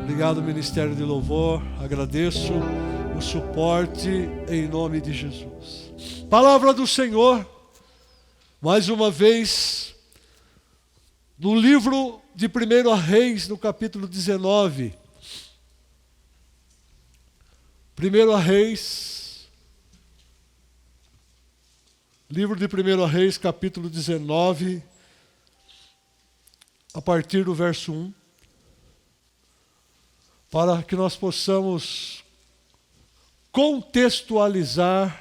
Obrigado, Ministério de Louvor. Agradeço o suporte em nome de Jesus. Palavra do Senhor, mais uma vez, no livro de 1 Reis, no capítulo 19. 1 Reis, livro de 1 Reis, capítulo 19, a partir do verso 1, para que nós possamos contextualizar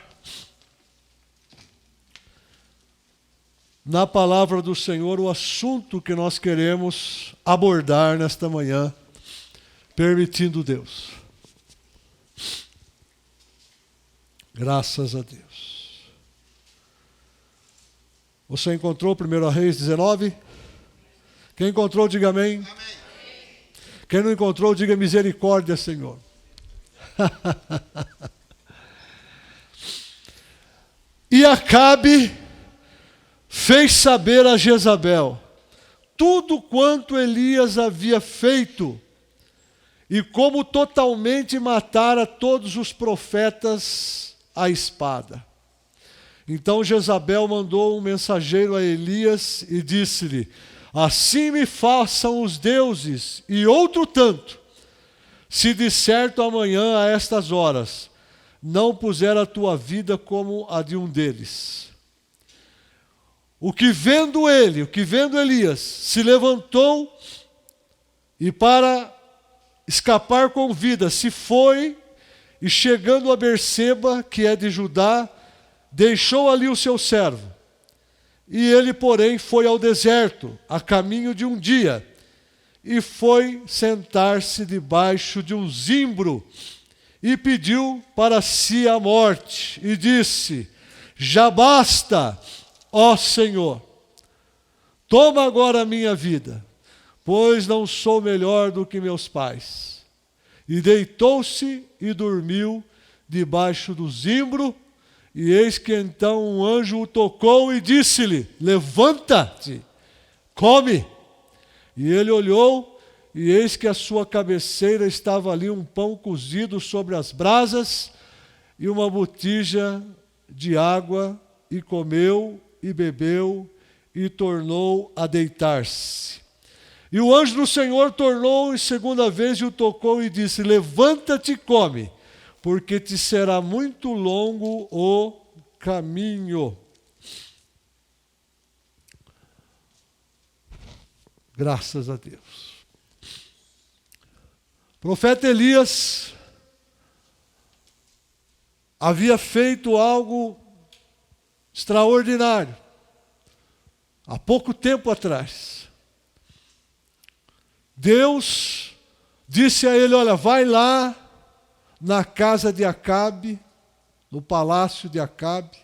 na palavra do Senhor o assunto que nós queremos abordar nesta manhã, permitindo Deus. Graças a Deus. Você encontrou 1 Reis 19? Quem encontrou, diga amém. Amém. Quem não encontrou, diga misericórdia, Senhor. E Acabe fez saber a Jezabel tudo quanto Elias havia feito e como totalmente matara todos os profetas à espada. Então Jezabel mandou um mensageiro a Elias e disse-lhe: assim me façam os deuses e outro tanto, se de certo amanhã a estas horas não puser a tua vida como a de um deles. O que vendo Elias, se levantou e para escapar com vida se foi, e chegando a Berseba, que é de Judá, deixou ali o seu servo. E ele, porém, foi ao deserto, a caminho de um dia, e foi sentar-se debaixo de um zimbro, e pediu para si a morte, e disse: já basta, ó Senhor, toma agora a minha vida, pois não sou melhor do que meus pais. E deitou-se e dormiu debaixo do zimbro. E eis que então um anjo o tocou e disse-lhe: levanta-te, come. E ele olhou, e eis que à sua cabeceira estava ali um pão cozido sobre as brasas e uma botija de água, e comeu e bebeu e tornou a deitar-se. E o anjo do Senhor tornou em segunda vez e o tocou e disse: levanta-te e come, porque te será muito longo o caminho. Graças a Deus. O profeta Elias havia feito algo extraordinário há pouco tempo atrás. Deus disse a ele: olha, vai lá na casa de Acabe, no palácio de Acabe.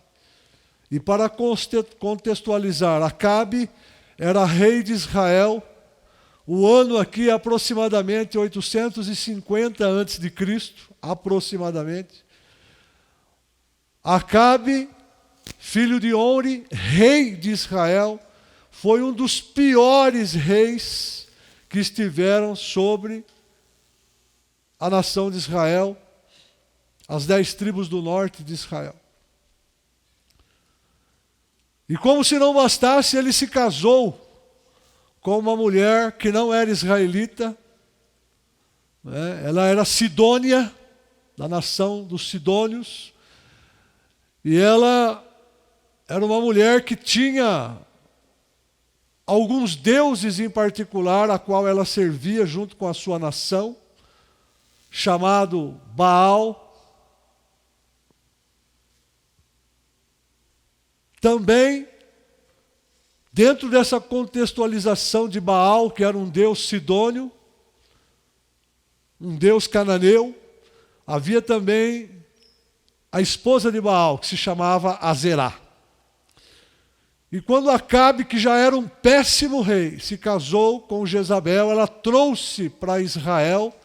E para contextualizar, Acabe era rei de Israel. O ano aqui é aproximadamente 850 a.C., aproximadamente. Acabe, filho de Onri, rei de Israel, foi um dos piores reis que estiveram sobre a nação de Israel, as 10 tribos do norte de Israel. E como se não bastasse, ele se casou com uma mulher que não era israelita, né? Ela era sidônia, da nação dos sidônios, e ela era uma mulher que tinha alguns deuses em particular, a qual ela servia junto com a sua nação, chamado Baal. Também, dentro dessa contextualização de Baal, que era um deus sidônio, um deus cananeu, havia também a esposa de Baal, que se chamava Azerá. E quando Acabe, que já era um péssimo rei, se casou com Jezabel, ela trouxe para Israel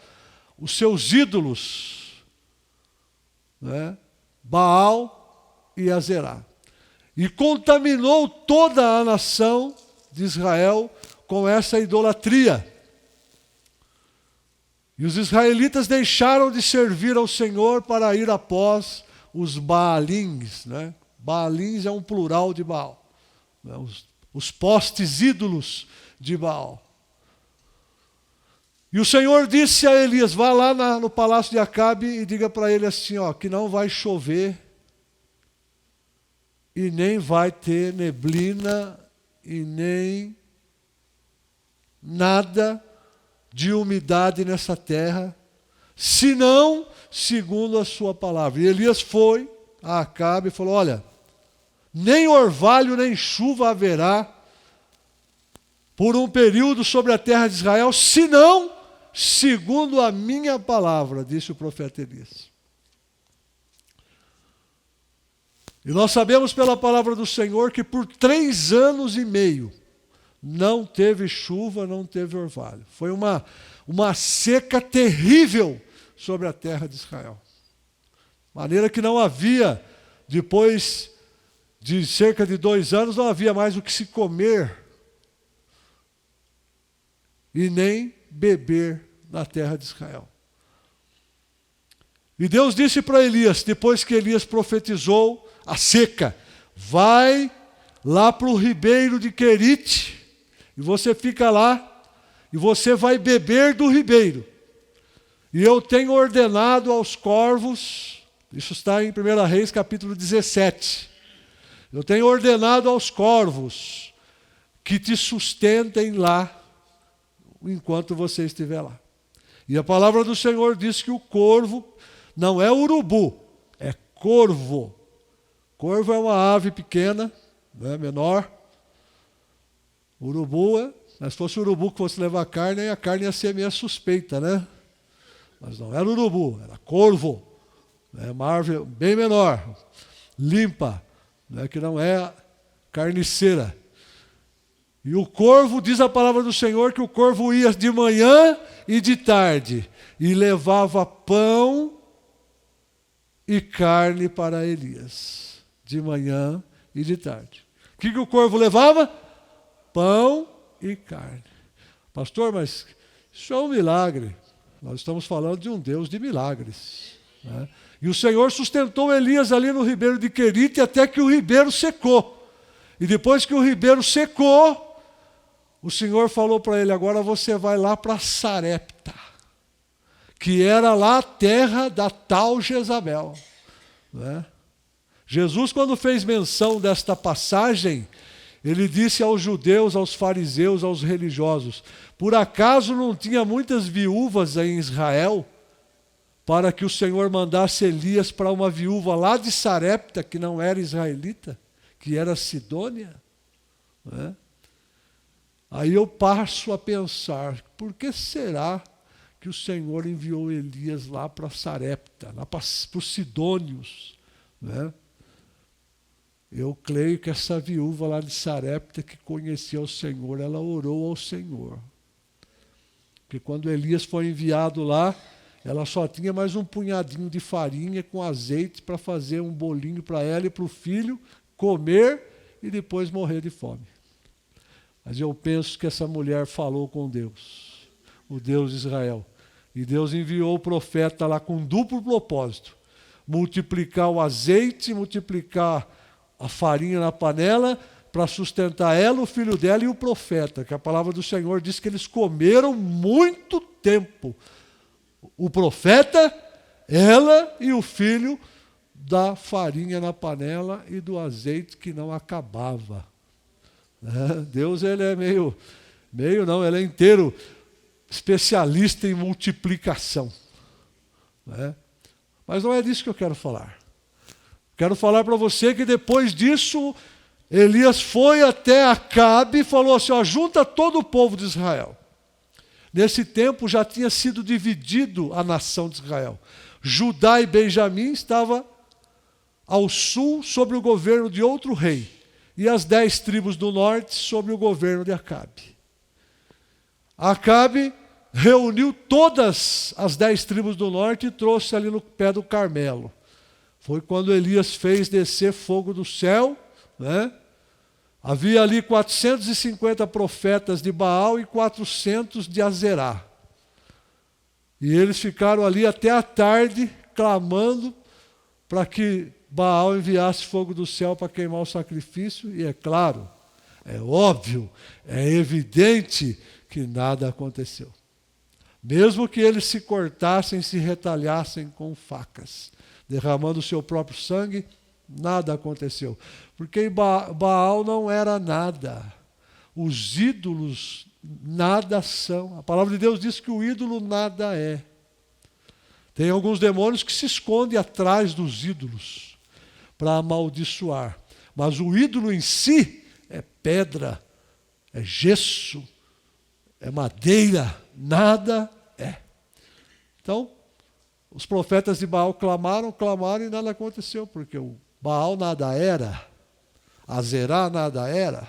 os seus ídolos, né? Baal e Azerá. E contaminou toda a nação de Israel com essa idolatria. E os israelitas deixaram de servir ao Senhor para ir após os Baalins, né? Baalins é um plural de Baal, né? Os postes ídolos de Baal. E o Senhor disse a Elias: vá lá no palácio de Acabe e diga para ele assim, ó, que não vai chover e nem vai ter neblina e nem nada de umidade nessa terra, senão segundo a sua palavra. E Elias foi a Acabe e falou: olha, nem orvalho nem chuva haverá por um período sobre a terra de Israel, senão segundo a minha palavra, disse o profeta Elias. E nós sabemos pela palavra do Senhor que por 3 anos e meio não teve chuva, não teve orvalho. Foi uma seca terrível sobre a terra de Israel. De maneira que não havia, depois de cerca de 2 anos, não havia mais o que se comer e nem beber na terra de Israel. E Deus disse para Elias, depois que Elias profetizou a seca: vai lá para o ribeiro de Querite, e você fica lá, e você vai beber do ribeiro. E eu tenho ordenado aos corvos, isso está em 1 Reis capítulo 17, eu tenho ordenado aos corvos que te sustentem lá, enquanto você estiver lá. E a palavra do Senhor diz que o corvo não é urubu, é corvo. Corvo é uma ave pequena, né, menor. Urubu mas se fosse urubu que fosse levar carne, aí a carne ia ser meio suspeita, né? Mas não era urubu, era corvo. É uma ave bem menor, limpa, né, que não é carniceira. E o corvo, diz a palavra do Senhor, que o corvo ia de manhã e de tarde, e levava pão e carne para Elias, de manhã e de tarde. O que o corvo levava? Pão e carne. Pastor, mas isso é um milagre. Nós estamos falando de um Deus de milagres, né? E o Senhor sustentou Elias ali no ribeiro de Querite até que o ribeiro secou. E depois que o ribeiro secou, o Senhor falou para ele: agora você vai lá para Sarepta, que era lá a terra da tal Jezabel, né? Jesus, quando fez menção desta passagem, ele disse aos judeus, aos fariseus, aos religiosos: por acaso não tinha muitas viúvas em Israel, para que o Senhor mandasse Elias para uma viúva lá de Sarepta, que não era israelita, que era sidônia, né? Aí eu passo a pensar: por que será que o Senhor enviou Elias lá para Sarepta, lá para os sidônios, né? Eu creio que essa viúva lá de Sarepta, que conhecia o Senhor, ela orou ao Senhor. Porque quando Elias foi enviado lá, ela só tinha mais um punhadinho de farinha com azeite para fazer um bolinho para ela e para o filho comer e depois morrer de fome. Mas eu penso que essa mulher falou com Deus, o Deus de Israel. E Deus enviou o profeta lá com duplo propósito: multiplicar o azeite, multiplicar a farinha na panela, para sustentar ela, o filho dela e o profeta, que a palavra do Senhor diz que eles comeram muito tempo. O profeta, ela e o filho, da farinha na panela e do azeite que não acabava. Deus, ele é meio não, ele é inteiro especialista em multiplicação, né? Mas não é disso que eu quero falar. Quero falar para você que depois disso, Elias foi até Acabe e falou assim: ó, junta todo o povo de Israel. Nesse tempo já tinha sido dividido a nação de Israel. Judá e Benjamim estavam ao sul sob o governo de outro rei, e as 10 tribos do norte sob o governo de Acabe. Acabe reuniu todas as 10 tribos do norte e trouxe ali no pé do Carmelo. Foi quando Elias fez descer fogo do céu, né? Havia ali 450 profetas de Baal e 400 de Azerá. E eles ficaram ali até a tarde, clamando para que Baal enviasse fogo do céu para queimar o sacrifício. E é claro, é óbvio, é evidente que nada aconteceu. Mesmo que eles se cortassem, se retalhassem com facas, derramando o seu próprio sangue, nada aconteceu. Porque Baal não era nada. Os ídolos nada são. A palavra de Deus diz que o ídolo nada é. Tem alguns demônios que se escondem atrás dos ídolos para amaldiçoar. Mas o ídolo em si é pedra, é gesso, é madeira, nada é. Então, os profetas de Baal clamaram e nada aconteceu, porque o Baal nada era, Azerá nada era,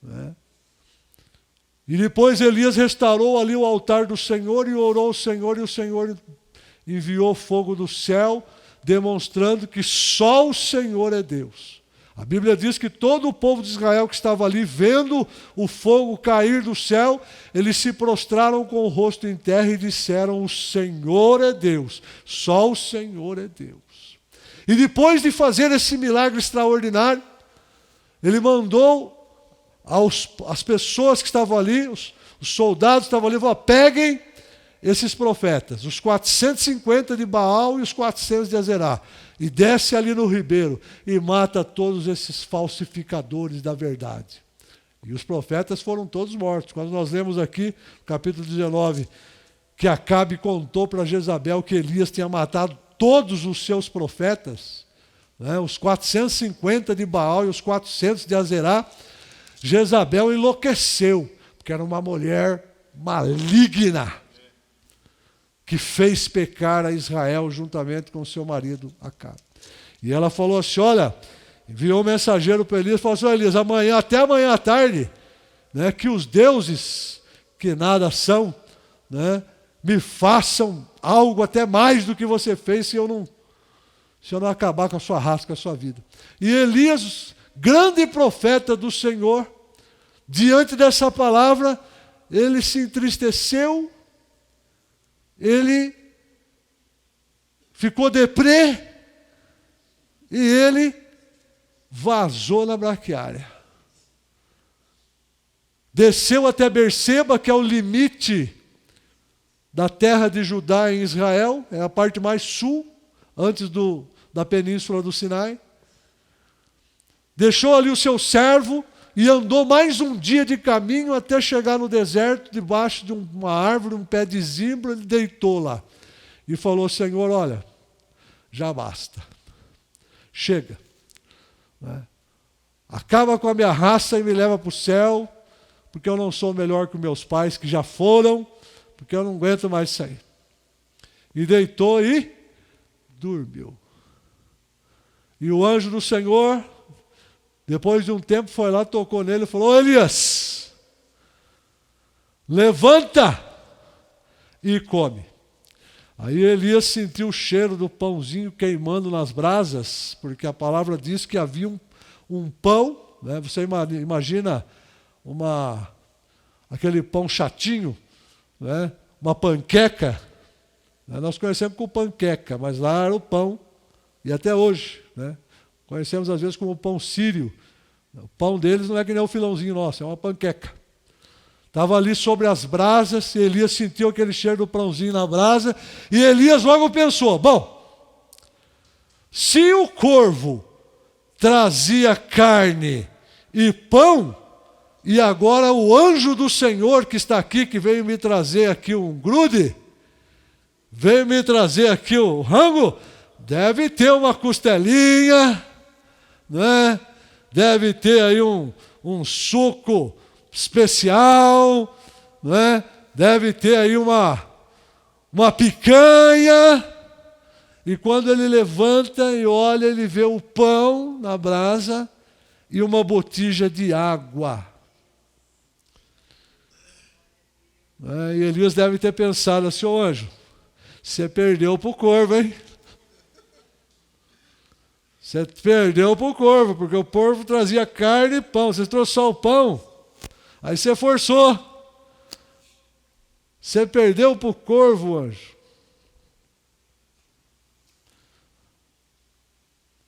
né? E depois Elias restaurou ali o altar do Senhor e orou ao Senhor, e o Senhor enviou fogo do céu, demonstrando que só o Senhor é Deus. A Bíblia diz que todo o povo de Israel que estava ali, vendo o fogo cair do céu, eles se prostraram com o rosto em terra e disseram: o Senhor é Deus, só o Senhor é Deus. E depois de fazer esse milagre extraordinário, ele mandou as pessoas que estavam ali, os soldados que estavam ali, falou: peguem esses profetas, os 450 de Baal e os 400 de Azerá, e desce ali no ribeiro e mata todos esses falsificadores da verdade. E os profetas foram todos mortos. Quando nós lemos aqui, no capítulo 19, que Acabe contou para Jezabel que Elias tinha matado todos os seus profetas, né, os 450 de Baal e os 400 de Azerá, Jezabel enlouqueceu, porque era uma mulher maligna, que fez pecar a Israel juntamente com seu marido Acabe. E ela falou assim: olha, enviou um mensageiro para Elias, falou assim: Elias, até amanhã à tarde, né, que os deuses, que nada são, né, me façam algo até mais do que você fez, se eu não acabar com a sua raça, com a sua vida. E Elias, grande profeta do Senhor, diante dessa palavra, ele se entristeceu, ele ficou deprê e ele vazou na braquiária. Desceu até Berseba, que é o limite da terra de Judá em Israel, é a parte mais sul, antes da península do Sinai. Deixou ali o seu servo e andou mais um dia de caminho até chegar no deserto, debaixo de uma árvore, um pé de zimbro. Ele deitou lá e falou: Senhor, olha, já basta, chega, né? Acaba com a minha raça e me leva para o céu, porque eu não sou melhor que meus pais que já foram, porque eu não aguento mais sair. E deitou e dormiu. E o anjo do Senhor, depois de um tempo, foi lá, tocou nele e falou: ô Elias, levanta e come. Aí Elias sentiu o cheiro do pãozinho queimando nas brasas, porque a palavra diz que havia um pão, né? Você imagina aquele pão chatinho, né? Uma panqueca, né? Nós conhecemos como panqueca, mas lá era o pão, e até hoje, né? Conhecemos às vezes como pão sírio. O pão deles não é que nem o filãozinho nosso, é uma panqueca. Estava ali sobre as brasas, e Elias sentiu aquele cheiro do pãozinho na brasa, e Elias logo pensou: bom, se o corvo trazia carne e pão, e agora o anjo do Senhor que está aqui, que veio me trazer aqui um grude, veio me trazer aqui o rango, deve ter uma costelinha, né? Deve ter aí um suco especial, né? Deve ter aí uma picanha. E quando ele levanta e olha, ele vê o pão na brasa e uma botija de água. E Elias deve ter pensado assim: ô anjo, você perdeu para o corvo, hein? Você perdeu para o corvo, porque o corvo trazia carne e pão. Você trouxe só o pão. Aí você forçou. Você perdeu para o corvo, anjo.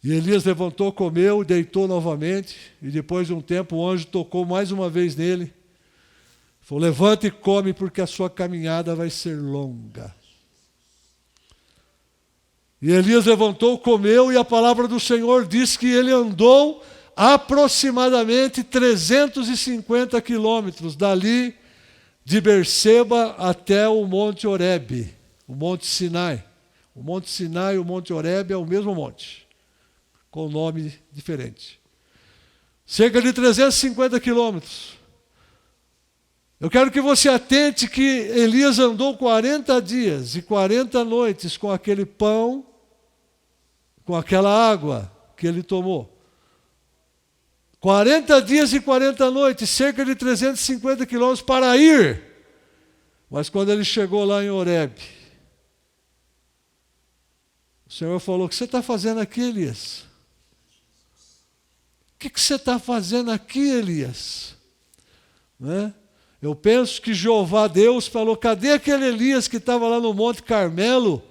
E Elias levantou, comeu, deitou novamente. E depois de um tempo o anjo tocou mais uma vez nele. Falou, levanta e come, porque a sua caminhada vai ser longa. E Elias levantou, comeu, e a palavra do Senhor diz que ele andou aproximadamente 350 quilômetros, dali de Berseba até o Monte Horebe, o Monte Sinai. O Monte Sinai e o Monte Horebe é o mesmo monte, com nome diferente. Cerca de 350 quilômetros. Eu quero que você atente que Elias andou 40 dias e 40 noites com aquele pão, com aquela água que ele tomou. 40 dias e 40 noites, cerca de 350 quilômetros para ir. Mas quando ele chegou lá em Horebe, o Senhor falou, o que você está fazendo aqui, Elias? O que você está fazendo aqui, Elias? Né? Eu penso que Jeová Deus falou, cadê aquele Elias que estava lá no Monte Carmelo,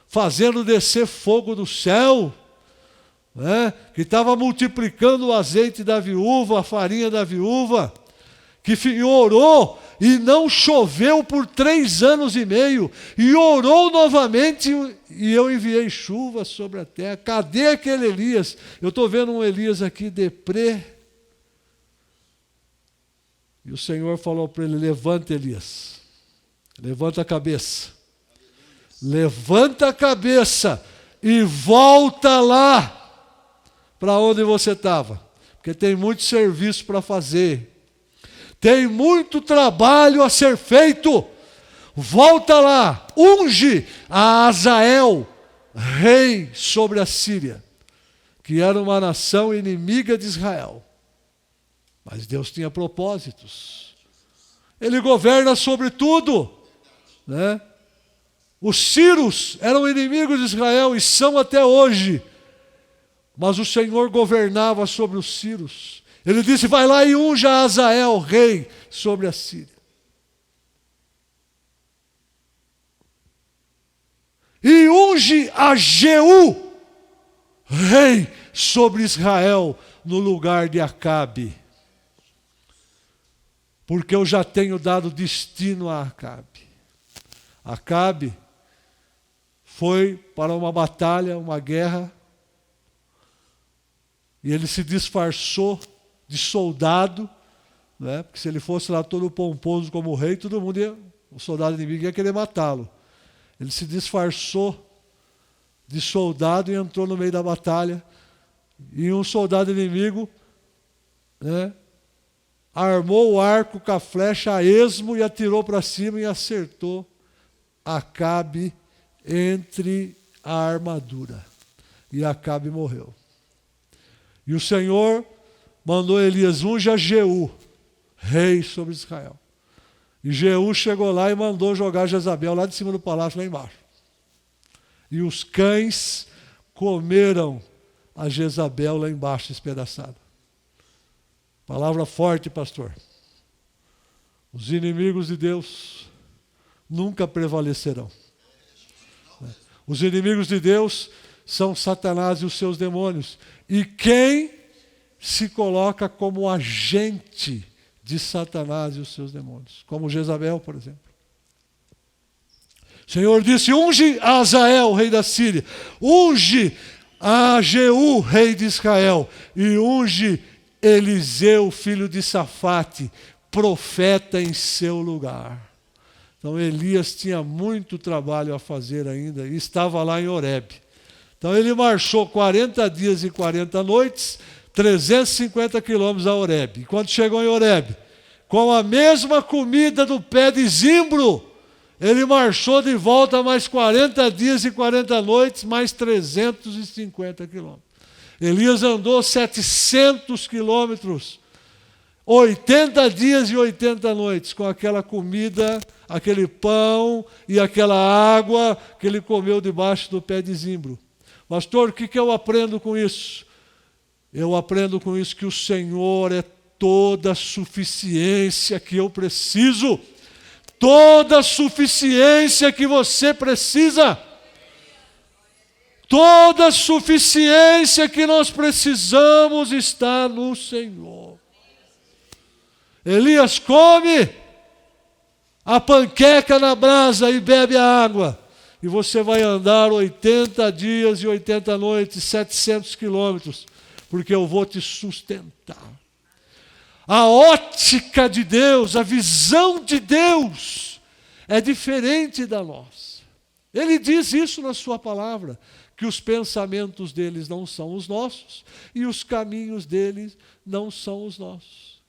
fazendo descer fogo do céu? Que estava multiplicando o azeite da viúva, a farinha da viúva, que orou e não choveu por 3 anos e meio, e orou novamente e eu enviei chuva sobre a terra. Cadê aquele Elias? Eu estou vendo um Elias aqui deprê. E o Senhor falou para ele, levanta, Elias, levanta a cabeça, levanta a cabeça e volta lá para onde você estava, porque tem muito serviço para fazer, tem muito trabalho a ser feito. Volta lá, unge a Azael, rei sobre a Síria, que era uma nação inimiga de Israel. Mas Deus tinha propósitos. Ele governa sobre tudo, né? Os sírios eram inimigos de Israel e são até hoje. Mas o Senhor governava sobre os sírios. Ele disse, vai lá e unja Azael, rei sobre a Síria. E unge a Jeú, rei sobre Israel, no lugar de Acabe. Porque eu já tenho dado destino a Acabe. Acabe foi para uma batalha, uma guerra, e ele se disfarçou de soldado, né? Porque se ele fosse lá todo pomposo como rei, todo mundo o soldado inimigo ia querer matá-lo. Ele se disfarçou de soldado e entrou no meio da batalha, e um soldado inimigo, né, armou o arco com a flecha a esmo e atirou para cima e acertou Acabe entre a armadura. E Acabe morreu. E o Senhor mandou Elias, unja Jeú, rei sobre Israel. E Jeú chegou lá e mandou jogar Jezabel lá de cima do palácio, lá embaixo. E os cães comeram a Jezabel lá embaixo, espedaçada. Palavra forte, pastor. Os inimigos de Deus nunca prevalecerão. Os inimigos de Deus são Satanás e os seus demônios. E quem se coloca como agente de Satanás e os seus demônios? Como Jezabel, por exemplo. O Senhor disse, unge a Azael, rei da Síria. Unge a Jeú, rei de Israel. E unge Eliseu, filho de Safate, profeta em seu lugar. Então Elias tinha muito trabalho a fazer ainda e estava lá em Horebe. Então ele marchou 40 dias e 40 noites, 350 quilômetros a Horebe. E quando chegou em Horebe, com a mesma comida do pé de zimbro, ele marchou de volta mais 40 dias e 40 noites, mais 350 quilômetros. Elias andou 700 quilômetros, 80 dias e 80 noites, com aquela comida, aquele pão e aquela água que ele comeu debaixo do pé de zimbro. Pastor, o que eu aprendo com isso? Eu aprendo com isso que o Senhor é toda a suficiência que eu preciso. toda a suficiência que você precisa. Toda a suficiência que nós precisamos está no Senhor. Elias come a panqueca na brasa e bebe a água. E você vai andar 80 dias e 80 noites, 700 quilômetros, porque eu vou te sustentar. A ótica de Deus, a visão de Deus é diferente da nossa. Ele diz isso na sua palavra, que os pensamentos deles não são os nossos e os caminhos deles não são os nossos.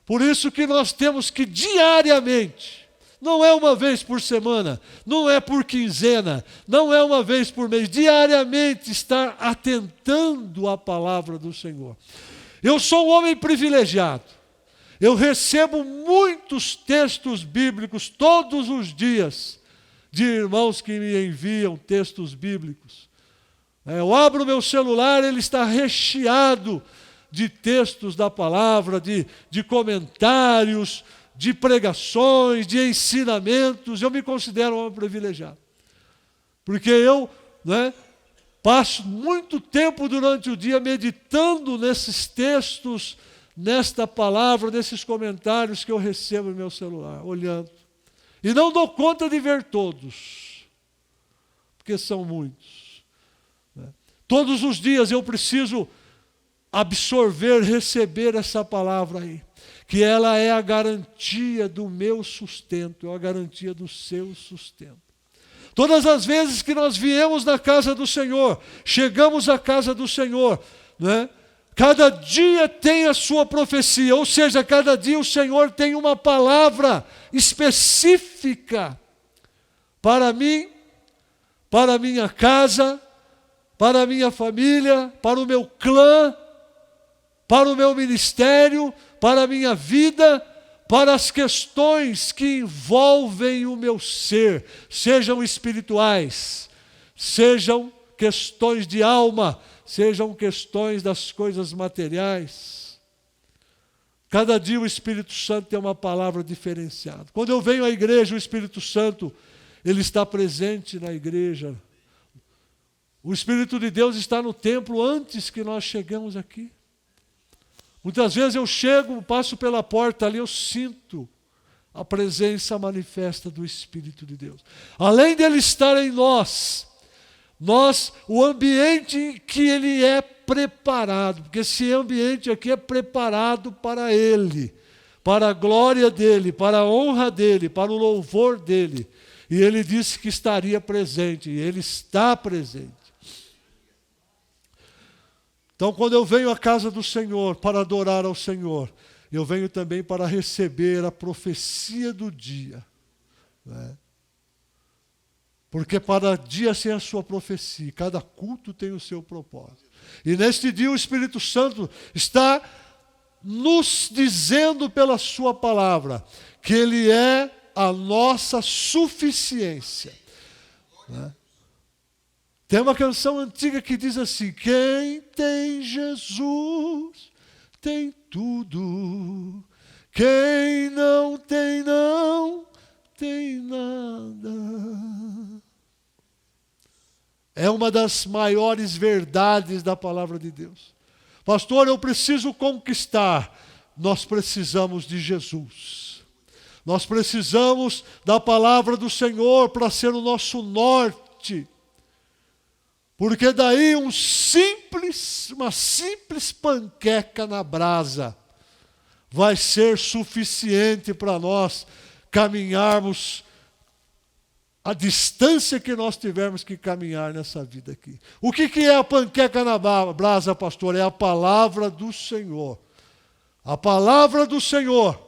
Por isso que nós temos que diariamente, não é uma vez por semana, não é por quinzena, não é uma vez por mês, diariamente estar atentando à palavra do Senhor. Eu sou um homem privilegiado. Eu recebo muitos textos bíblicos todos os dias de irmãos que me enviam textos bíblicos. Eu abro meu celular, ele está recheado de textos da palavra, de comentários, de pregações, de ensinamentos. Eu me considero um homem privilegiado. Porque eu passo muito tempo durante o dia meditando nesses textos, nesta palavra, nesses comentários que eu recebo no meu celular, olhando. E não dou conta de ver todos, porque são muitos. Todos os dias eu preciso absorver, receber essa palavra aí, que ela é a garantia do meu sustento, é a garantia do seu sustento. Todas as vezes que nós viemos na casa do Senhor, chegamos à casa do Senhor, cada dia tem a sua profecia, ou seja, cada dia o Senhor tem uma palavra específica para mim, para a minha casa, para a minha família, para o meu clã, para o meu ministério, para a minha vida, para as questões que envolvem o meu ser, sejam espirituais, sejam questões de alma, sejam questões das coisas materiais. Cada dia o Espírito Santo tem uma palavra diferenciada. Quando eu venho à igreja, o Espírito Santo, ele está presente na igreja. O Espírito de Deus está no templo antes que nós chegamos aqui. Muitas vezes eu chego, passo pela porta ali, eu sinto a presença manifesta do Espírito de Deus. Além dele estar em nós, o ambiente em que ele é preparado, porque esse ambiente aqui é preparado para ele, para a glória dele, para a honra dele, para o louvor dele. E ele disse que estaria presente, e ele está presente. Então, quando eu venho à casa do Senhor para adorar ao Senhor, eu venho também para receber a profecia do dia. Porque cada dia tem a sua profecia, cada culto tem o seu propósito. E neste dia o Espírito Santo está nos dizendo pela sua palavra que Ele é a nossa suficiência. Tem uma canção antiga que diz assim: quem tem Jesus tem tudo, quem não tem nada. É uma das maiores verdades da palavra de Deus. Pastor, eu preciso conquistar. Nós precisamos de Jesus. Nós precisamos da palavra do Senhor para ser o nosso norte. Porque daí uma simples panqueca na brasa vai ser suficiente para nós caminharmos a distância que nós tivermos que caminhar nessa vida aqui. O que é a panqueca na brasa, pastor? É a palavra do Senhor. A palavra do Senhor.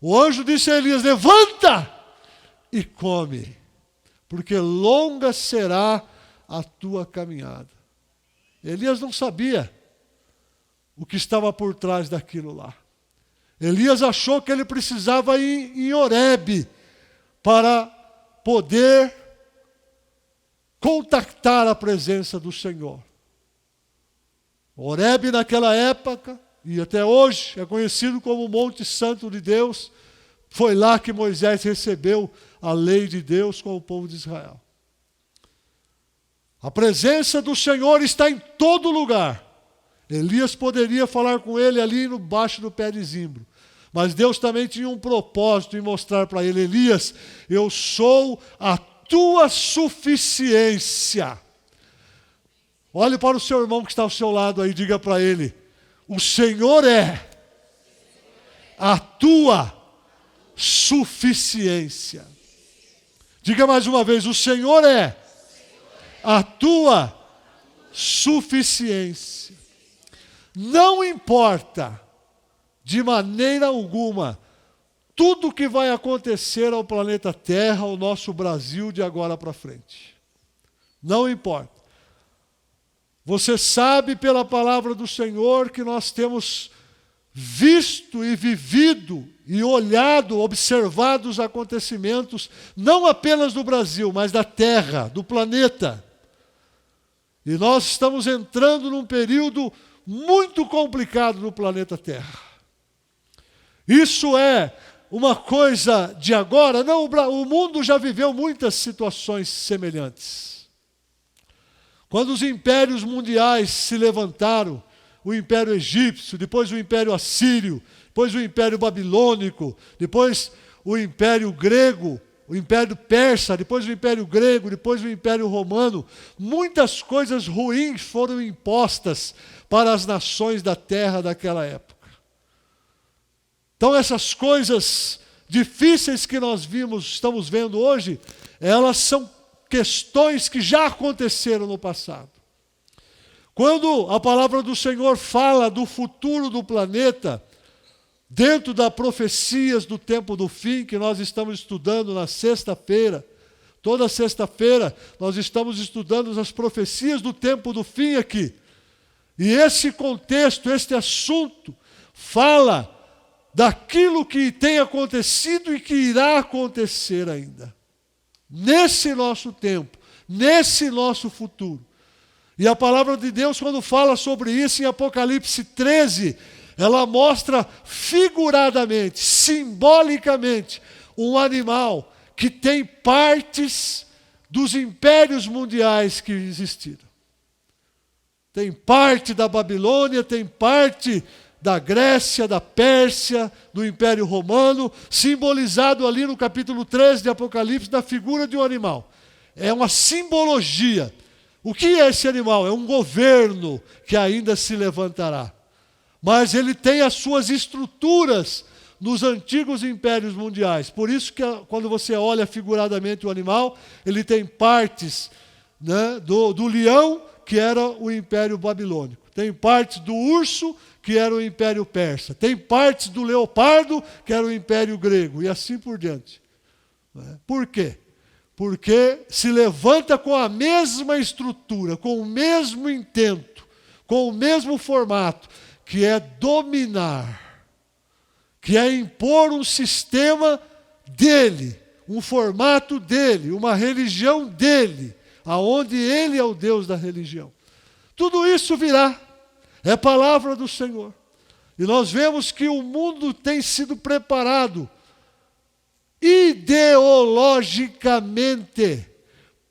O anjo disse a Elias: levanta e come, porque longa será a tua caminhada. Elias não sabia o que estava por trás daquilo lá. Elias achou que ele precisava ir em Horebe para poder contactar a presença do Senhor. Horebe naquela época, e até hoje, é conhecido como o Monte Santo de Deus, Foi lá que Moisés recebeu a lei de Deus com o povo de Israel. A presença do Senhor está em todo lugar. Elias poderia falar com ele ali embaixo do pé de zimbro. Mas Deus também tinha um propósito em mostrar para ele: Elias, eu sou a tua suficiência. Olhe para o seu irmão que está ao seu lado aí, diga para ele: o Senhor é a tua suficiência. Diga mais uma vez: o Senhor é a tua suficiência. Não importa de maneira alguma tudo que vai acontecer ao planeta Terra, ao nosso Brasil de agora para frente. Não importa. Você sabe pela palavra do Senhor que nós temos visto e vivido e olhado, observado os acontecimentos, não apenas do Brasil, mas da Terra, do planeta. E nós estamos entrando num período muito complicado no planeta Terra. Isso é uma coisa de agora? Não, o mundo já viveu muitas situações semelhantes. Quando os impérios mundiais se levantaram, o Império Egípcio, depois o Império Assírio, depois o Império Babilônico, depois o Império Grego, o Império Persa, depois o Império Grego, depois o Império Romano, muitas coisas ruins foram impostas para as nações da terra daquela época. Então essas coisas difíceis que nós estamos vendo hoje, elas são questões que já aconteceram no passado. Quando a palavra do Senhor fala do futuro do planeta, dentro das profecias do tempo do fim, que nós estamos estudando na sexta-feira, toda sexta-feira nós estamos estudando as profecias do tempo do fim aqui. E esse contexto, este assunto, fala daquilo que tem acontecido e que irá acontecer ainda. Nesse nosso tempo, nesse nosso futuro. E a palavra de Deus, quando fala sobre isso em Apocalipse 13, ela mostra figuradamente, simbolicamente, um animal que tem partes dos impérios mundiais que existiram. Tem parte da Babilônia, tem parte da Grécia, da Pérsia, do Império Romano, simbolizado ali no capítulo 13 de Apocalipse, na figura de um animal. É uma simbologia. O que é esse animal? É um governo que ainda se levantará. Mas ele tem as suas estruturas nos antigos impérios mundiais. Por isso que quando você olha figuradamente o animal, ele tem partes, né, do leão, que era o Império Babilônico. Tem partes do urso, que era o Império Persa. Tem partes do leopardo, que era o Império Grego. E assim por diante. Por quê? Porque se levanta com a mesma estrutura, com o mesmo intento, com o mesmo formato, que é dominar, que é impor um sistema dele, um formato dele, uma religião dele, aonde ele é o Deus da religião. Tudo isso virá, é palavra do Senhor. E nós vemos que o mundo tem sido preparado ideologicamente,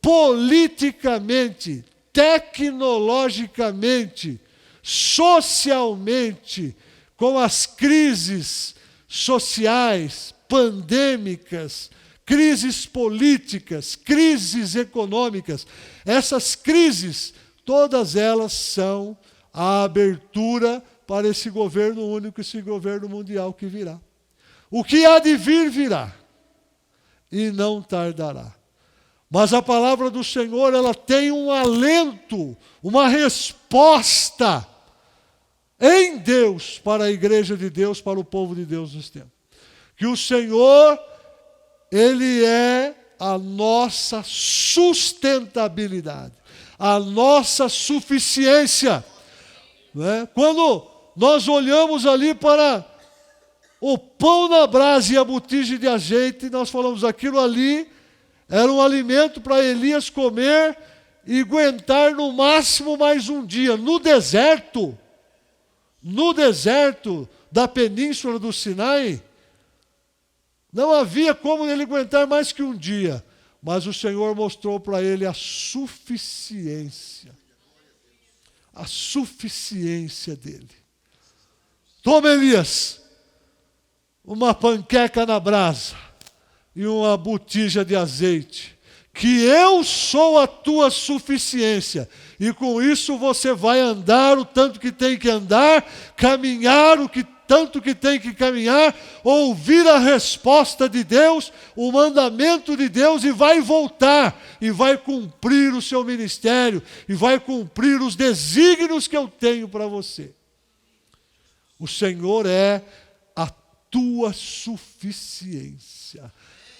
politicamente, tecnologicamente, socialmente, com as crises sociais, pandêmicas, crises políticas, crises econômicas. Essas crises, todas elas são a abertura para esse governo único, esse governo mundial que virá. O que há de vir, virá. E não tardará. Mas a palavra do Senhor, ela tem um alento, uma resposta em Deus para a igreja de Deus, para o povo de Deus nos tempos. Que o Senhor, Ele é a nossa sustentabilidade, a nossa suficiência. Né? Quando nós olhamos ali para o pão na brasa e a botija de azeite, nós falamos aquilo ali, era um alimento para Elias comer e aguentar no máximo mais um dia. No deserto da península do Sinai, Não havia como ele aguentar mais que um dia. Mas o Senhor mostrou para ele a suficiência. A suficiência dele. Toma, Elias, uma panqueca na brasa e uma botija de azeite, que eu sou a tua suficiência, e com isso você vai andar o tanto que tem que andar, caminhar o que tanto que tem que caminhar, ouvir a resposta de Deus, o mandamento de Deus, e vai voltar, e vai cumprir o seu ministério, e vai cumprir os desígnios que eu tenho para você. O Senhor é a tua suficiência.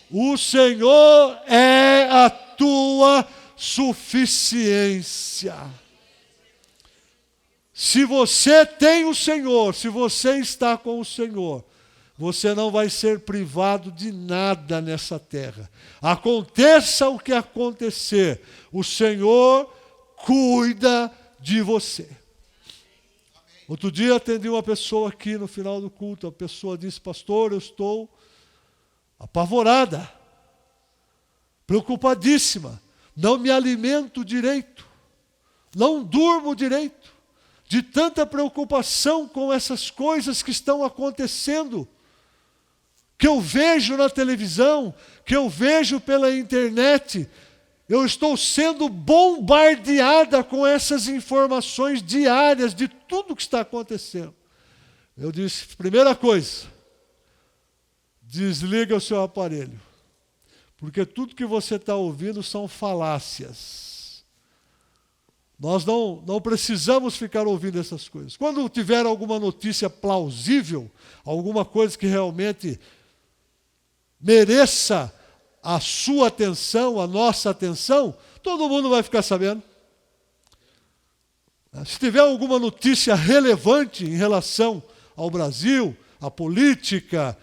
O Senhor é a tua suficiência. Se você tem o Senhor, se você está com o Senhor, você não vai ser privado de nada nessa terra. Aconteça o que acontecer, o Senhor cuida de você. Outro dia atendi uma pessoa aqui no final do culto, a pessoa disse: pastor, eu estou apavorada, preocupadíssima, não me alimento direito, não durmo direito, de tanta preocupação com essas coisas que estão acontecendo, que eu vejo na televisão, que eu vejo pela internet. Eu estou sendo bombardeada com essas informações diárias de tudo que está acontecendo. Eu disse: primeira coisa, desliga o seu aparelho, porque tudo que você está ouvindo são falácias. Nós não precisamos ficar ouvindo essas coisas. Quando tiver alguma notícia plausível, alguma coisa que realmente mereça a sua atenção, a nossa atenção, todo mundo vai ficar sabendo. Se tiver alguma notícia relevante em relação ao Brasil, à política,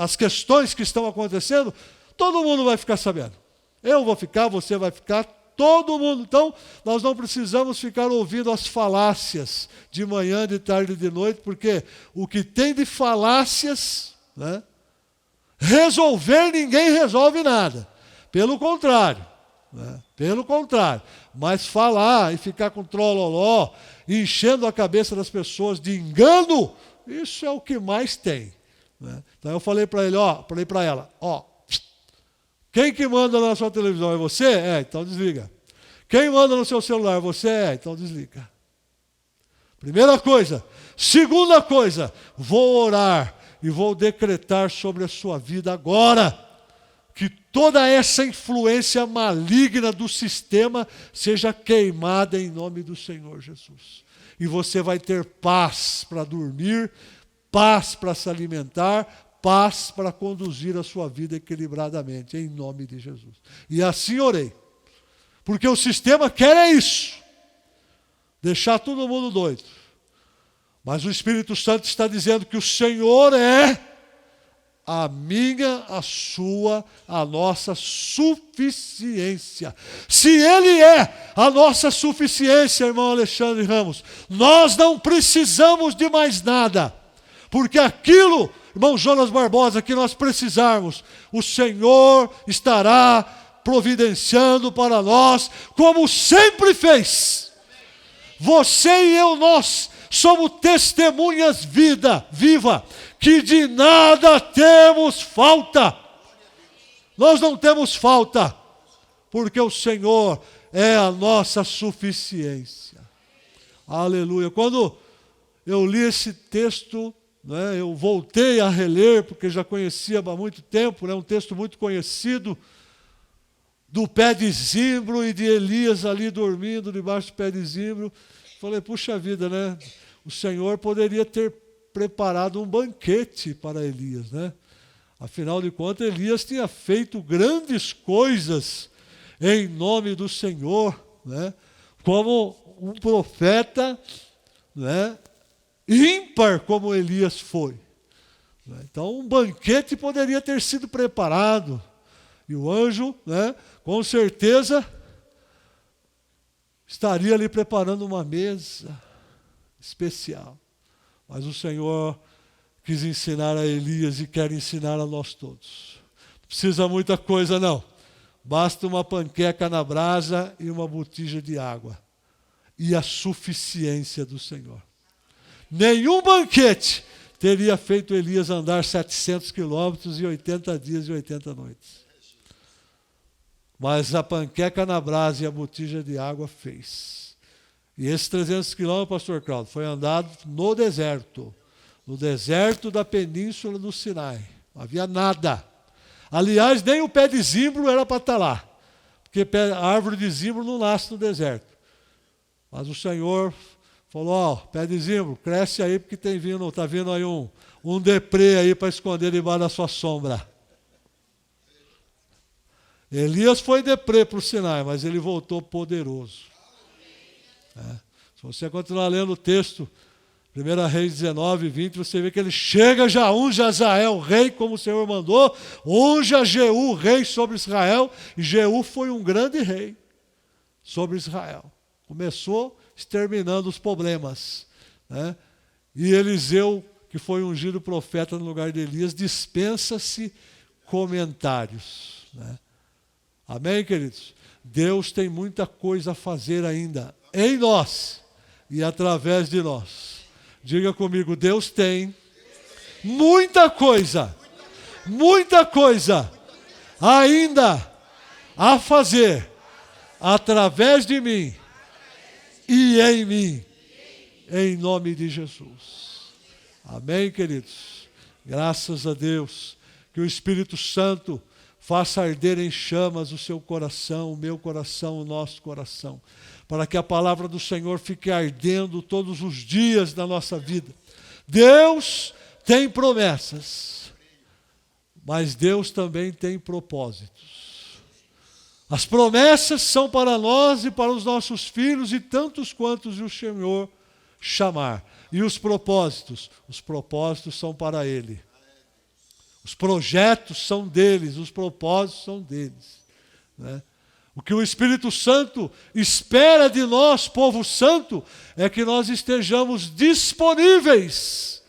as questões que estão acontecendo, todo mundo vai ficar sabendo. Eu vou ficar, você vai ficar, todo mundo. Então, nós não precisamos ficar ouvindo as falácias de manhã, de tarde e de noite, porque o que tem de falácias, né, resolver, ninguém resolve nada. Pelo contrário. Pelo contrário. Mas falar e ficar com trololó, enchendo a cabeça das pessoas de engano, isso é o que mais tem. Então eu falei para ele, falei para ela, quem que manda na sua televisão é você? Então desliga. Quem manda no seu celular? Você? Então desliga. Primeira coisa. Segunda coisa, vou orar e vou decretar sobre a sua vida agora que toda essa influência maligna do sistema seja queimada em nome do Senhor Jesus. E você vai ter paz para dormir, paz para se alimentar, paz para conduzir a sua vida equilibradamente, em nome de Jesus. E assim orei. Porque o sistema quer isso. Deixar todo mundo doido. Mas o Espírito Santo está dizendo que o Senhor é a minha, a sua, a nossa suficiência. Se Ele é a nossa suficiência, irmão Alexandre Ramos, nós não precisamos de mais nada. Porque aquilo, irmão Jonas Barbosa, que nós precisarmos, o Senhor estará providenciando para nós, como sempre fez. Você e eu, nós somos testemunhas viva, que de nada temos falta. Nós não temos falta, porque o Senhor é a nossa suficiência. Aleluia. Quando eu li esse texto, eu voltei a reler, porque já conhecia há muito tempo, um texto muito conhecido, do pé de zimbro e de Elias ali dormindo debaixo do pé de zimbro. Falei, puxa vida, o Senhor poderia ter preparado um banquete para Elias, Afinal de contas, Elias tinha feito grandes coisas em nome do Senhor, como um profeta, ímpar como Elias foi. Então, um banquete poderia ter sido preparado. E o anjo, com certeza, estaria ali preparando uma mesa especial. Mas o Senhor quis ensinar a Elias e quer ensinar a nós todos. Não precisa muita coisa, não. Basta uma panqueca na brasa e uma botija de água. E a suficiência do Senhor. Nenhum banquete teria feito Elias andar 700 quilômetros e 80 dias e 80 noites. Mas a panqueca na brasa e a botija de água fez. E esses 300 quilômetros, pastor Claudio, foi andado no deserto da península do Sinai. Não havia nada. Aliás, nem o pé de zimbro era para estar lá, porque a árvore de zimbro não nasce no deserto. Mas o Senhor falou, pé de zimbro, cresce aí, porque está vindo aí um deprê aí para esconder debaixo da sua sombra. Elias foi deprê para o Sinai, mas ele voltou poderoso. Se você continuar lendo o texto, 1 Reis 19, 20, você vê que ele chega, já unge Azael rei, como o Senhor mandou, unge a Jeú rei sobre Israel, e Jeú foi um grande rei sobre Israel. Começou exterminando os problemas. E Eliseu, que foi ungido profeta no lugar de Elias, dispensa-se comentários. Amém, queridos? Deus tem muita coisa a fazer ainda em nós e através de nós. Diga comigo, Deus tem muita coisa ainda a fazer através de mim e em mim, em nome de Jesus. Amém, queridos? Graças a Deus, que o Espírito Santo faça arder em chamas o seu coração, o meu coração, o nosso coração, para que a palavra do Senhor fique ardendo todos os dias da nossa vida. Deus tem promessas, mas Deus também tem propósitos. As promessas são para nós e para os nossos filhos e tantos quantos o Senhor chamar. E os propósitos são para Ele. Os projetos são deles, os propósitos são deles. O que o Espírito Santo espera de nós, povo santo, é que nós estejamos disponíveis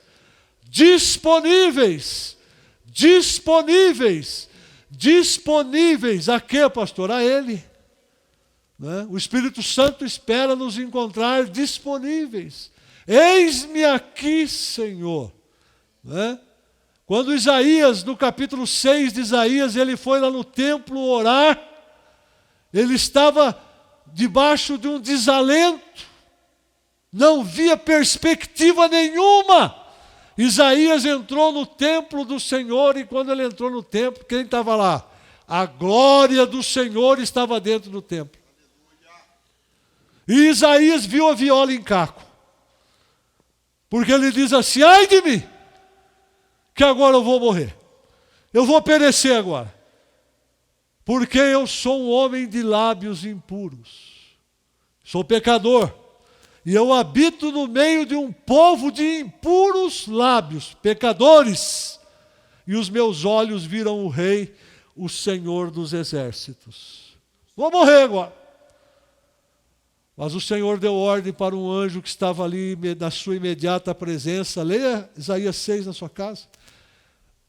a quê, pastor? A Ele. O Espírito Santo espera nos encontrar disponíveis. Eis-me aqui, Senhor. Quando Isaías, no capítulo 6 de Isaías, ele foi lá no templo orar, ele estava debaixo de um desalento, não via perspectiva nenhuma. Isaías entrou no templo do Senhor e quando ele entrou no templo, quem estava lá? A glória do Senhor estava dentro do templo. E Isaías viu a viola em caco, porque ele diz assim, ai de mim, que agora eu vou morrer. Eu vou perecer agora. Porque eu sou um homem de lábios impuros. Sou pecador. E eu habito no meio de um povo de impuros lábios, pecadores. E os meus olhos viram o Rei, o Senhor dos Exércitos. Vou morrer agora. Mas o Senhor deu ordem para um anjo que estava ali na sua imediata presença. Leia Isaías 6 na sua casa.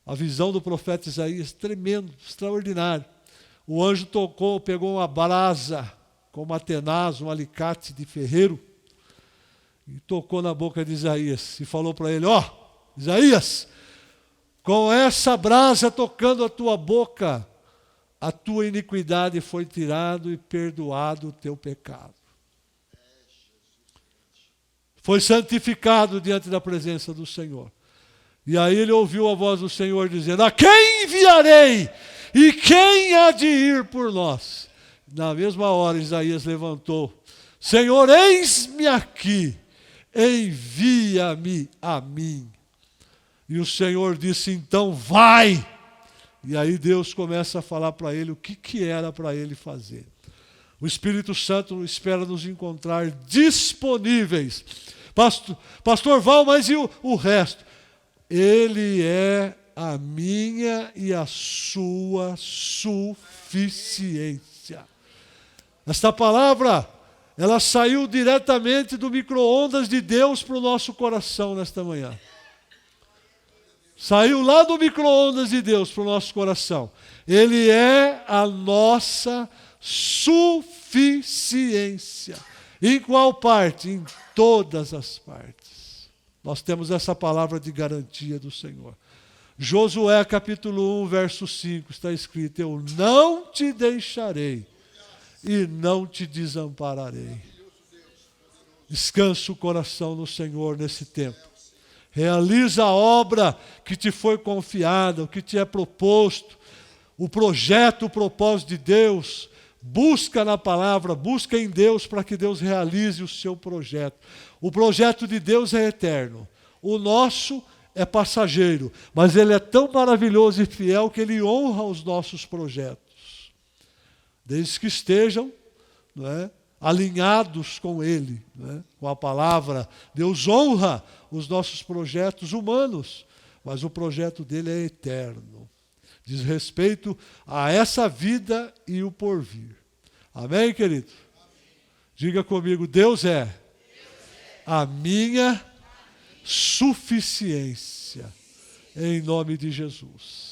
A visão do profeta Isaías, tremendo, extraordinário. O anjo pegou uma brasa com uma tenaz, um alicate de ferreiro, e tocou na boca de Isaías e falou para ele, Isaías, com essa brasa tocando a tua boca, a tua iniquidade foi tirada e perdoado o teu pecado. Foi santificado diante da presença do Senhor. E aí ele ouviu a voz do Senhor dizendo, a quem enviarei? E quem há de ir por nós? Na mesma hora Isaías levantou, Senhor, eis-me aqui, envia-me a mim. E o Senhor disse, então vai. E aí Deus começa a falar para ele o que era para ele fazer. O Espírito Santo espera nos encontrar disponíveis. Pastor Val, mas e o resto? Ele é a minha e a sua suficiência. Esta palavra, ela saiu diretamente do micro-ondas de Deus para o nosso coração nesta manhã. Saiu lá do micro-ondas de Deus para o nosso coração. Ele é a nossa suficiência. Em qual parte? Em todas as partes. Nós temos essa palavra de garantia do Senhor. Josué capítulo 1, verso 5, está escrito: eu não te deixarei e não te desampararei. Descansa o coração no Senhor nesse tempo. Realiza a obra que te foi confiada, o que te é proposto, o projeto, o propósito de Deus. Busca na palavra, busca em Deus para que Deus realize o seu projeto. O projeto de Deus é eterno. O nosso é passageiro, mas ele é tão maravilhoso e fiel que ele honra os nossos projetos. Desde que estejam, não é, alinhados com ele, né, com a palavra. Deus honra os nossos projetos humanos, mas o projeto dele é eterno. Diz respeito a essa vida e o porvir. Amém, querido? Diga comigo, Deus é a minha suficiência. Em nome de Jesus.